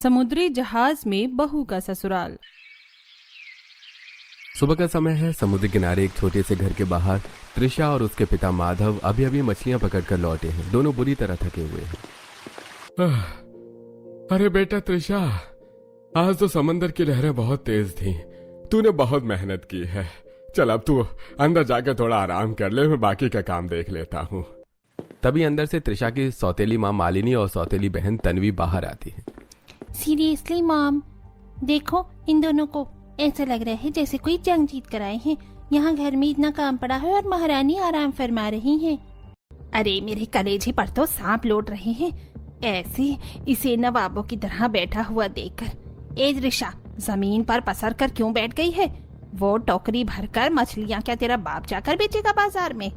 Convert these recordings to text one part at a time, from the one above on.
समुद्री जहाज में बहू का ससुराल। सुबह का समय है। समुद्र किनारे एक छोटे से घर के बाहर त्रिशा और उसके पिता माधव अभी अभी मछलियां पकड़कर लौटे हैं। दोनों बुरी तरह थके हुए हैं। अरे बेटा त्रिशा, आज तो समंदर की लहरें बहुत तेज थीं। तूने बहुत मेहनत की है। चल अब तू अंदर जाकर थोड़ा आराम कर ले, मैं बाकी का काम देख लेता हूँ। तभी अंदर से त्रिशा की सौतेली माँ मालिनी और सौतेली बहन तन्वी बाहर आती है। सीरियसली मॉम, देखो इन दोनों को ऐसा लग रहा है जैसे कोई जंग जीत कर आए हैं। यहाँ घर में इतना काम पड़ा है और महारानी आराम फरमा रही हैं। अरे मेरे कलेजे पर तो सांप लौट रहे हैं, ऐसे इसे नवाबों की तरह बैठा हुआ देखकर। ए त्रिशा, जमीन पर पसर कर क्यों बैठ गई है? वो टोकरी भरकर मछलियाँ क्या तेरा बाप जाकर बेचेगा बाजार में?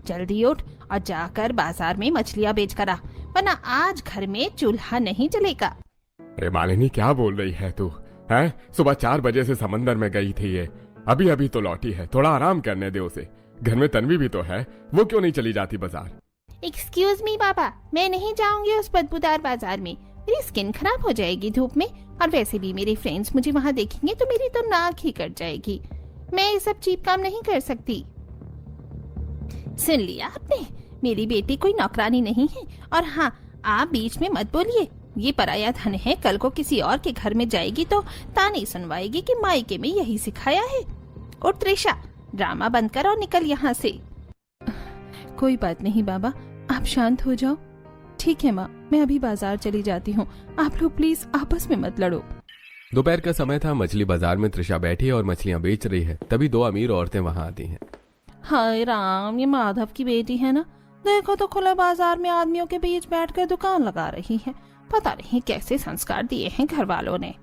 जल्दी उठ और जाकर बाजार में मछलियाँ बेच कर आ, वरना आज घर में चूल्हा नहीं जलेगा। अरे मालिनी, क्या बोल रही है तू? हैं? सुबह 4 बजे से समंदर में गई थी ये, अभी अभी तो लौटी है। थोड़ा आराम करने दे उसे। घर में तन्वी भी तो है, वो क्यों नहीं चली जाती बाजार? एक्सक्यूज मी पापा, मैं नहीं जाऊंगी उस बदबूदार बाजार में। मेरी स्किन खराब हो जाएगी धूप में, और वैसे भी मेरे फ्रेंड्स मुझे वहाँ देखेंगे तो मेरी तो नाक ही कट जाएगी। मैं ये सब चीप काम नहीं कर सकती। सुन लिया आपने, मेरी बेटी कोई नौकरानी नहीं है। और हाँ, आप बीच में मत बोलिए। ये पराया धन है, कल को किसी और के घर में जाएगी तो ताने सुनवाएगी कि मायके में यही सिखाया है। और त्रिशा, ड्रामा बंद कर और निकल यहाँ से। कोई बात नहीं बाबा, आप शांत हो जाओ। ठीक है माँ, मैं अभी बाजार चली जाती हूँ। आप लोग प्लीज आपस में मत लड़ो। दोपहर का समय था। मछली बाजार में त्रिशा बैठी और मछलियां बेच रही है। तभी 2 अमीर औरतें वहां आती हैं। हाय राम, ये माधव की बेटी है ना? देखो तो खुले बाजार में आदमियों के बीच बैठकर दुकान लगा रही है। पता नहीं कैसे संस्कार दिए हैं घर वालों ने।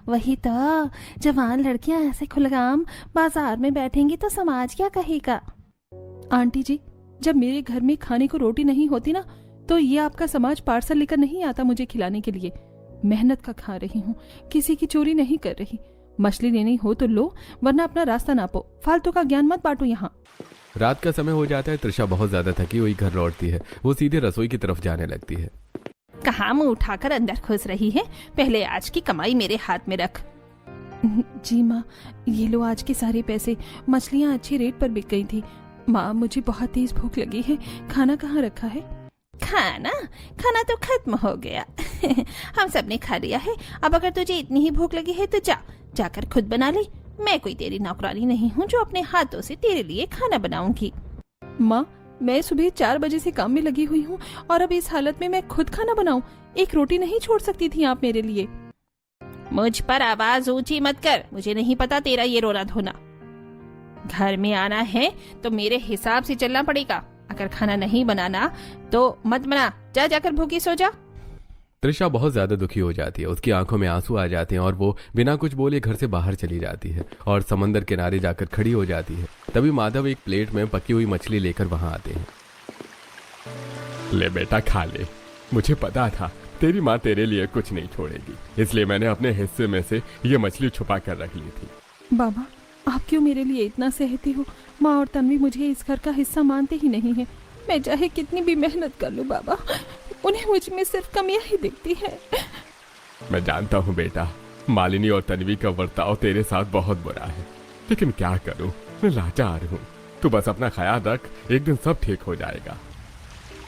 वही तो, जवान लड़कियां ऐसे खुलेआम बाजार में बैठेंगी तो समाज क्या कहेगा? आंटी जी, जब मेरे घर में खाने को रोटी नहीं होती ना, तो ये आपका समाज पार्सल लेकर नहीं आता मुझे खिलाने के लिए। मेहनत का खा रही हूँ, किसी की चोरी नहीं कर रही। मछली लेनी हो तो लो, वरना अपना रास्ता नापो। फालतू का ज्ञान मत बांटो यहाँ। रात का समय हो जाता है। त्रिशा बहुत ज्यादा थकी हुई घर लौटती है। वो सीधे रसोई की तरफ जाने लगती है। कहाँ मुंह उठाकर अंदर घुस रही है? पहले आज की कमाई मेरे हाथ में रख। जी माँ, ये लो आज के सारे पैसे। मछलियाँ अच्छे रेट पर बिक गई थी। माँ, मुझे बहुत तेज भूख लगी है। खाना कहाँ रखा है? खाना तो खत्म हो गया। हम सब ने खा लिया है। अब अगर तुझे इतनी ही भूख लगी है तो जाकर खुद बना ले। मैं कोई तेरी नौकरानी नहीं हूँ जो अपने हाथों से तेरे लिए खाना बनाऊंगी। माँ, मैं सुबह 4 बजे से काम में लगी हुई हूँ और अब इस हालत में मैं खुद खाना बनाऊं? एक रोटी नहीं छोड़ सकती थी आप मेरे लिए? मुझ पर आवाज ऊंची मत कर। मुझे नहीं पता तेरा ये रोना धोना। घर में आना है तो मेरे हिसाब से चलना पड़ेगा। अगर खाना नहीं बनाना तो मत बना। जाकर भूखी सो जा। त्रिशा बहुत ज्यादा दुखी हो जाती है। उसकी आंखों में आंसू आ जाते हैं और वो बिना कुछ बोले घर से बाहर चली जाती है और समंदर किनारे जाकर खड़ी हो जाती है। तभी माधव एक प्लेट में पकी हुई मछली लेकर वहां आते हैं। ले बेटा, खा ले। मुझे पता था तेरी माँ तेरे लिए कुछ नहीं छोड़ेगी, इसलिए मैंने अपने हिस्से में से ये मछली छुपा कर रख ली थी। बाबा, आप क्यों मेरे लिए इतना सहते हो? माँ और तन्वी मुझे इस घर का हिस्सा मानते ही नहीं है। मैं चाहे कितनी भी मेहनत कर लूं बाबा, उन्हें मुझ में सिर्फ कमियां ही दिखती है। मैं जानता हूँ बेटा, मालिनी और तन्वी का बर्ताव तेरे साथ बहुत बुरा है, लेकिन क्या करूँ, मैं लाचार हूँ। तू बस अपना ख्याल रख, एक दिन सब ठीक हो जाएगा।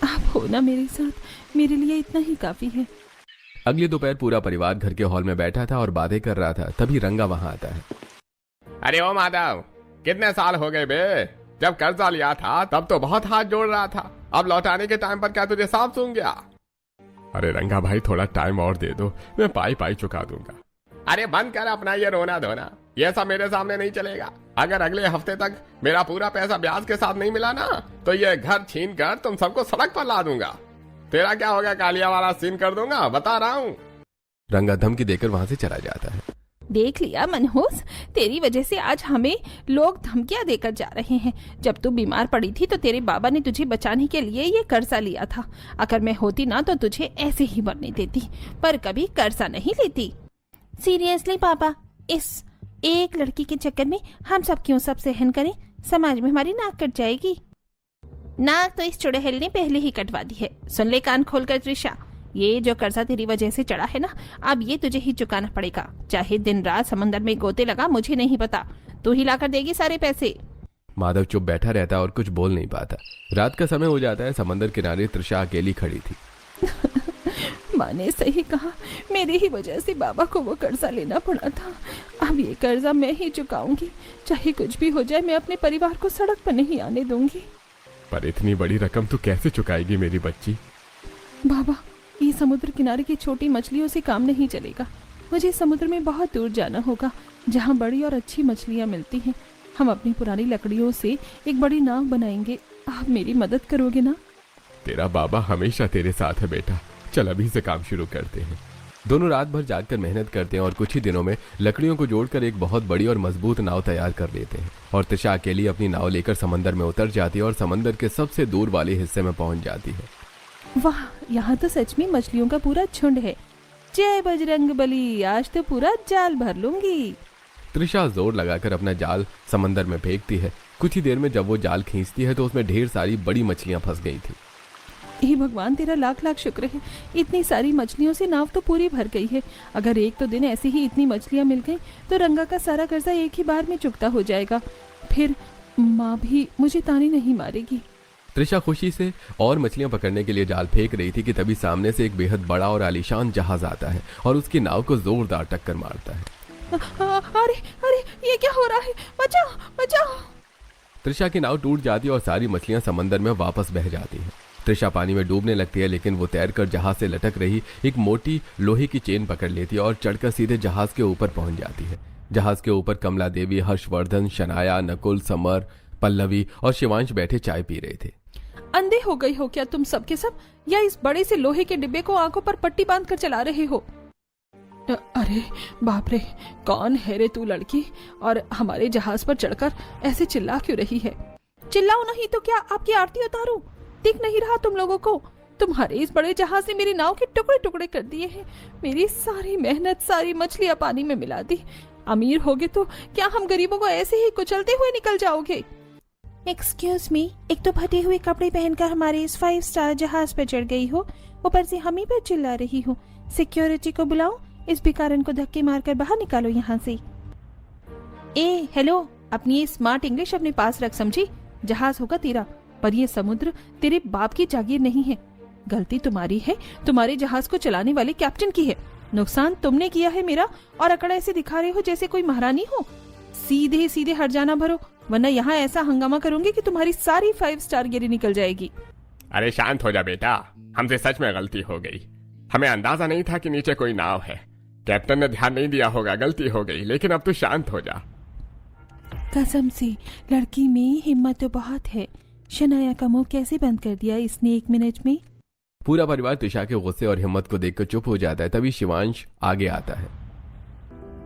आप हो ना मेरे साथ, मेरे लिए इतना ही काफी है। अगली दोपहर पूरा परिवार घर के हॉल में बैठा था और बातें कर रहा था। तभी रंगा वहां आता है। अरे ओ माधव, कितने साल हो गए बे? जब कर्जा लिया था तब तो बहुत हाथ जोड़ रहा था, अब लौटाने के टाइम पर क्या तुझे सांप सूंघ गया? अरे रंगा भाई, थोड़ा टाइम और दे दो, मैं पाई चुका दूंगा। अरे बंद कर अपना ये रोना धोना, ये सब मेरे सामने नहीं चलेगा। अगर अगले हफ्ते तक मेरा पूरा पैसा ब्याज के साथ नहीं मिला ना, तो ये घर छीन कर तुम सबको सड़क पर ला दूंगा। तेरा क्या होगा, कालिया वाला सीन कर दूंगा, बता रहा हूँ। रंगा धमकी देकर वहां से चला जाता है। देख लिया मनहूस, तेरी वजह से आज हमें लोग धमकियां देकर जा रहे हैं। जब तू बीमार पड़ी थी तो तेरे बाबा ने तुझे बचाने के लिए ये कर्जा लिया था। अगर मैं होती ना तो तुझे ऐसे ही मरने देती, पर कभी कर्जा नहीं लेती। सीरियसली पापा, इस एक लड़की के चक्कर में हम सब क्यों सब सहन करें? समाज में हमारी नाक कट जाएगी। नाक तो इस चुड़ैल ने पहले ही कटवा दी है। सुन ले कान खोलकर त्रिशा, ये जो कर्जा तेरी वजह से चढ़ा है ना, अब ये तुझे ही चुकाना पड़ेगा। चाहे दिन रात समंदर में गोते लगा, मुझे नहीं पता, तू ही लाकर देगी सारे पैसे। माधव चुप बैठा रहता और कुछ बोल नहीं पाता। रात का समय हो जाता है। समंदर किनारे तृषा अकेली खड़ी थी। माँ ने सही कहा, मेरी ही वजह से बाबा को वो कर्जा लेना पड़ा था। अब ये कर्जा मैं ही चुकाऊंगी, चाहे कुछ भी हो जाए। मैं अपने परिवार को सड़क पर नहीं आने दूंगी। पर इतनी बड़ी रकम तू कैसे चुकाएगी मेरी बच्ची? बाबा, ये समुद्र किनारे की छोटी मछलियों से काम नहीं चलेगा। मुझे समुद्र में बहुत दूर जाना होगा, जहाँ बड़ी और अच्छी मछलियाँ मिलती हैं। हम अपनी पुरानी लकड़ियों से एक बड़ी नाव बनाएंगे। आप मेरी मदद करोगे ना? तेरा बाबा हमेशा तेरे साथ है बेटा, चल अभी से काम शुरू करते हैं। दोनों रात भर जागकर मेहनत करते हैं और कुछ ही दिनों में लकड़ियों को जोड़कर एक बहुत बड़ी और मजबूत नाव तैयार कर लेते हैं। और तृषा अकेली अपनी नाव लेकर समंदर में उतर जाती है और समंदर के सबसे दूर वाले हिस्से में पहुंच जाती है। वाह, यहाँ तो सच में मछलियों का पूरा झुंड है। जय बजरंग बली, आज तो पूरा जाल भर लूंगी। तृषा जोर लगाकर अपना जाल समंदर में फेंकती है। कुछ ही देर में जब वो जाल खींचती है तो उसमें ढेर सारी बड़ी मछलियां फंस गई थी। हे भगवान, तेरा लाख लाख शुक्र है। इतनी सारी मछलियों से नाव तो पूरी भर गई है। अगर एक तो दिन ऐसे ही इतनी मछलियां मिल गई तो रंगा का सारा कर्जा एक ही बार में चुकता हो जाएगा। फिर माँ भी मुझे ताने नहीं मारेगी। तृषा खुशी से और मछलियां पकड़ने के लिए जाल फेंक रही थी कि तभी सामने से एक बेहद बड़ा और आलीशान जहाज आता है और उसकी नाव को जोरदार टक्कर मारता है। अरे अरे, ये क्या हो रहा है? बचाओ बचाओ। तृषा की नाव टूट जाती है और सारी मछलियां समंदर में वापस बह जाती हैं। तृषा पानी में डूबने लगती है, लेकिन वो तैरकर जहाज से लटक रही एक मोटी लोहे की चेन पकड़ लेती है और चढ़कर सीधे जहाज के ऊपर पहुंच जाती है। जहाज के ऊपर कमला देवी, हर्षवर्धन, शनाया, नकुल, समर, पल्लवी और शिवांश बैठे चाय पी रहे थे। अंधे हो गई हो क्या तुम सब के सब, या इस बड़े से लोहे के डिब्बे को आंखों पर पट्टी बांध कर चला रहे हो? अरे बाप रे, कौन है रे तू लड़की, और हमारे जहाज पर चढ़कर ऐसे चिल्ला क्यों रही है? चिल्लाओ नहीं तो क्या आपकी आरती उतारूं? दिख नहीं रहा तुम लोगों को? तुम्हारे इस बड़े जहाज ने मेरी नाव के टुकड़े टुकड़े कर दिए हैं। मेरी सारी मेहनत, सारी मछलियां पानी में मिला दी। अमीर होगे तो क्या हम गरीबों को ऐसे ही कुचलते हुए निकल जाओगे? एक्सक्यूज मी, एक तो फटे हुए कपड़े पहनकर हमारे इस 5 स्टार जहाज पर चढ़ गई हो, ऊपर से हम ही पर चिल्ला रही हो। सिक्योरिटी को बुलाओ, इस भिखारन को धक्के मारकर बाहर निकालो यहाँ से। ए हेलो, अपनी ये स्मार्ट इंग्लिश अपने पास रख, समझी? जहाज होगा तेरा, पर ये समुद्र तेरे बाप की जागीर नहीं है। गलती तुम्हारी है, तुम्हारे जहाज को चलाने वाले कैप्टन की है। नुकसान तुमने किया है मेरा, और अकड़ ऐसे दिखा रहे हो जैसे कोई महारानी हो। सीधे सीधे हट जाना भरो, वरना यहाँ ऐसा हंगामा करूंगी कि तुम्हारी सारी 5 स्टार गिरी निकल जाएगी। अरे शांत हो जा बेटा, हमसे सच में गलती हो गई। हमें अंदाजा नहीं था कि नीचे कोई नाव है। कैप्टन ने ध्यान नहीं दिया होगा, गलती हो गई। लेकिन अब तू शांत हो जा। कसम से लड़की में हिम्मत तो बहुत है। शनाया का मुंह कैसे बंद कर दिया इसने 1 मिनट में। पूरा परिवार तृषा के गुस्से और हिम्मत को देखकर चुप हो जाता है। तभी शिवांश आगे आता है।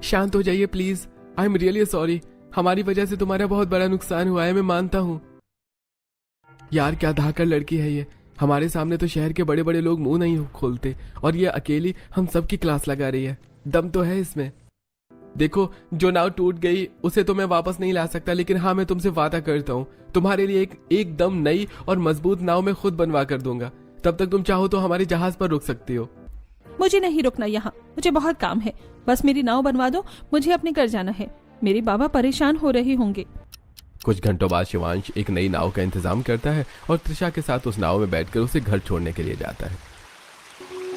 शांत हो जाइए please, I am really sorry. हमारी वजह से तुम्हारा बहुत बड़ा नुकसान हुआ है, मैं मानता हूँ। यार क्या धाकड़ लड़की है ये, हमारे सामने तो शहर के बड़े बड़े लोग मुंह नहीं खोलते, और ये अकेली हम सबकी क्लास लगा रही है। दम तो है इसमें। देखो, जो नाव टूट गई उसे तो मैं वापस नहीं ला सकता, लेकिन हाँ, मैं तुमसे वादा करता हूँ तुम्हारे लिए एकदम नई और मजबूत नाव मैं खुद बनवा कर दूंगा। तब तक तुम चाहो तो हमारे जहाज पर रुक सकती हो। मुझे नहीं रुकना यहाँ, मुझे बहुत काम है। बस मेरी नाव बनवा दो, मुझे अपने घर जाना है। मेरे बाबा परेशान हो रहे होंगे। कुछ घंटों बाद शिवांश एक नई नाव का इंतजाम करता है और तृषा के साथ उस नाव में बैठकर उसे घर छोड़ने के लिए जाता है।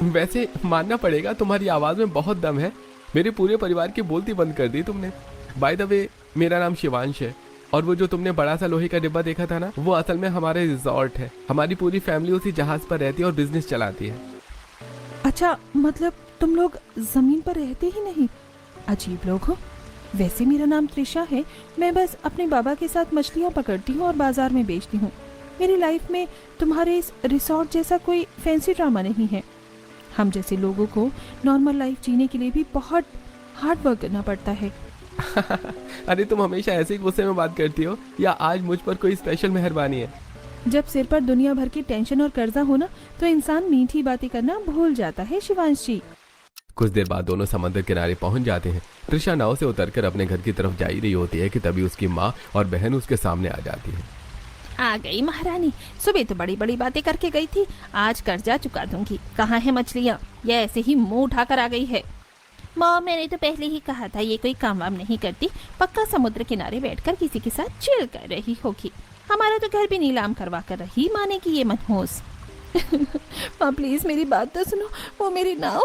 वैसे मानना पड़ेगा, तुम्हारी आवाज में बहुत दम है। मेरे पूरे परिवार की बोलती बंद कर दी तुमने। बाय द वे, मेरा नाम शिवांश है, और वो जो तुमने बड़ा सा लोहे का डिब्बा देखा था ना, वो असल में हमारे रिजॉर्ट है। हमारी पूरी फैमिली उसी जहाज पर रहती है और बिजनेस चलाती है। अच्छा, मतलब तुम लोग जमीन पर रहते ही नहीं? अजीब लोग हो। वैसे मेरा नाम त्रिशा है। मैं बस अपने बाबा के साथ मछलियाँ पकड़ती हूँ और बाजार में बेचती हूँ। मेरी लाइफ में तुम्हारे इस रिसोर्ट जैसा कोई फैंसी ड्रामा नहीं है। हम जैसे लोगों को नॉर्मल लाइफ जीने के लिए भी बहुत हार्ड वर्क करना पड़ता है। अरे तुम हमेशा ऐसे ही गुस्से में बात करती हो, या आज मुझ पर कोई स्पेशल मेहरबानी है? जब सिर पर दुनिया भर की टेंशन और कर्जा हो ना, तो इंसान मीठी बातें करना भूल जाता है। शिवांश जी। कुछ देर बाद दोनों समंदर किनारे पहुंच जाते हैं। तृषा नाव से उतरकर अपने घर की तरफ जा ही रही होती है कि तभी उसकी माँ और बहन उसके सामने आ जाती है। आ गई महारानी। सुबह तो बड़ी बड़ी बातें करके गई थी, आज कर्जा चुका दूंगी। कहाँ है मछलियाँ? ये ऐसे ही मुंह उठाकर आ गई है। मॉम, मैंने तो पहले ही कहा था ये कोई काम वाम नहीं करती, पक्का समुद्र किनारे बैठकर किसी के साथ चिल कर रही होगी। हमारा तो घर भी नीलाम करवा कर रही माने कि ये मनहूस। माँ प्लीज मेरी बात तो सुनो, वो मेरी नाव